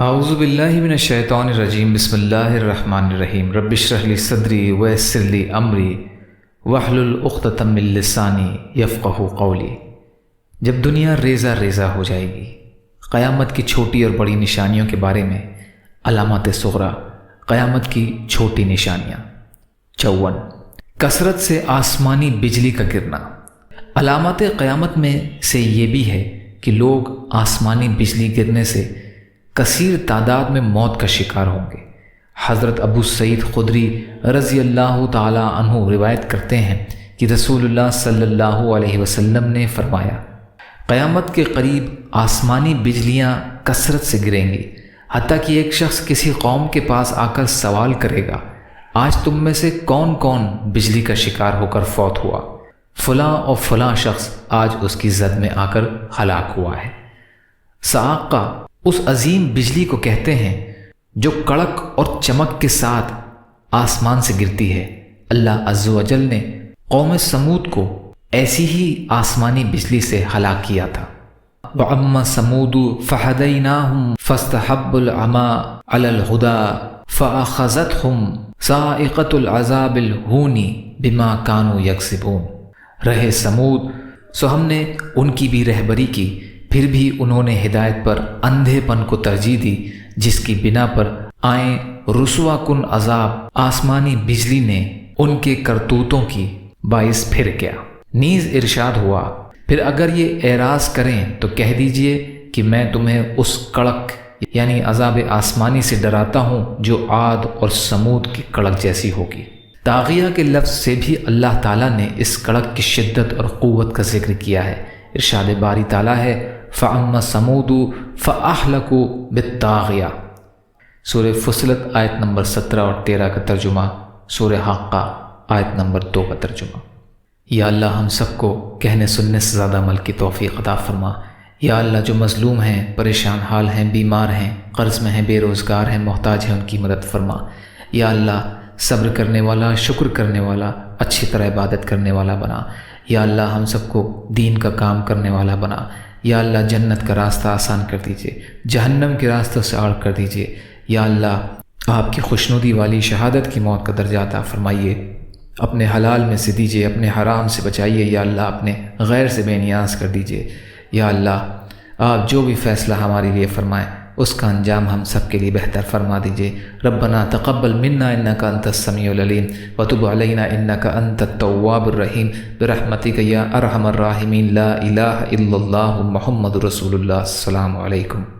اعوذ باللہ من الشیطان الرجیم بسم اللہ الرحمن الرحیم رب اشرح لی صدری ویسر لی امری واحلل عقدۃ من لسانی یفقہوا قولی۔ جب دنیا ریزہ ریزہ ہو جائے گی، قیامت کی چھوٹی اور بڑی نشانیوں کے بارے میں علامات صغریٰ، قیامت کی چھوٹی نشانیاں۔ 54 کثرت سے آسمانی بجلی کا گرنا۔ علامات قیامت میں سے یہ بھی ہے کہ لوگ آسمانی بجلی گرنے سے کثیر تعداد میں موت کا شکار ہوں گے۔ حضرت ابو سعید خدری رضی اللہ تعالی عنہ روایت کرتے ہیں کہ رسول اللہ صلی اللہ علیہ وسلم نے فرمایا، قیامت کے قریب آسمانی بجلیاں کثرت سے گریں گی، حتیٰ کہ ایک شخص کسی قوم کے پاس آ کر سوال کرے گا، آج تم میں سے کون کون بجلی کا شکار ہو کر فوت ہوا؟ فلاں اور فلاں شخص آج اس کی زد میں آ کر ہلاک ہوا ہے۔ صاعقہ اس عظیم بجلی کو کہتے ہیں جو کڑک اور چمک کے ساتھ آسمان سے گرتی ہے۔ اللہ عز و جل نے قوم سمود کو ایسی ہی آسمانی بجلی سے ہلاک کیا تھا۔ وَأَمَّا سَمُودُ فَهَدَيْنَاهُمْ فَاسْتَحَبُّوا الْعَمَىٰ عَلَى الْهُدَىٰ فَأَخَذَتْهُمْ صَاعِقَةُ الْعَذَابِ الْهُونِ بِمَا كَانُوا يَكْسِبُونَ۔ رہے سمود، سو ہم نے ان کی بھی رہبری کی، پھر بھی انہوں نے ہدایت پر اندھے پن کو ترجیح دی، جس کی بنا پر آئیں رسوا کن عذاب آسمانی بجلی نے ان کے کرتوتوں کی باعث پھر گیا۔ نیز ارشاد ہوا، پھر اگر یہ اعراض کریں تو کہہ دیجئے کہ میں تمہیں اس کڑک یعنی عذاب آسمانی سے ڈراتا ہوں جو عاد اور سمود کی کڑک جیسی ہوگی۔ طاغیہ کے لفظ سے بھی اللہ تعالیٰ نے اس کڑک کی شدت اور قوت کا ذکر کیا ہے۔ ارشاد باری تعالیٰ ہے، فَأَمَّا ثَمُودُ فَأَهْلَكُوا بِالطَّاغِیَةِ۔ سورہ فصلت آیت نمبر 17 اور 13 کا ترجمہ، سورہ حاقہ آیت نمبر 2 کا ترجمہ۔ یا اللہ ہم سب کو کہنے سننے سے زیادہ عمل کی توفیق عطا فرما۔ یا اللہ جو مظلوم ہیں، پریشان حال ہیں، بیمار ہیں، قرض میں ہیں، بے روزگار ہیں، محتاج ہیں، ان کی مدد فرما۔ یا اللہ صبر کرنے والا، شکر کرنے والا، اچھی طرح عبادت کرنے والا بنا۔ یا اللہ ہم سب کو دین کا کام کرنے والا بنا۔ یا اللہ جنت کا راستہ آسان کر دیجئے، جہنم کے راستوں سے آڑ کر دیجئے۔ یا اللہ آپ کی خوشنودی والی شہادت کی موت کا درجہ عطا فرمائیے، اپنے حلال میں سے دیجئے، اپنے حرام سے بچائیے۔ یا اللہ اپنے غیر سے بے نیاز کر دیجئے۔ یا اللہ آپ جو بھی فیصلہ ہمارے لیے فرمائیں اس کا انجام ہم سب کے لیے بہتر فرما دیجئے۔ ربنا تقبل منا انک انت السمیع العلیم وتب علینا انک انت التواب الرحیم برحمتک یا ارحم الراحمین۔ لا الہ الا اللہ محمد رسول اللہ۔ السلام علیکم۔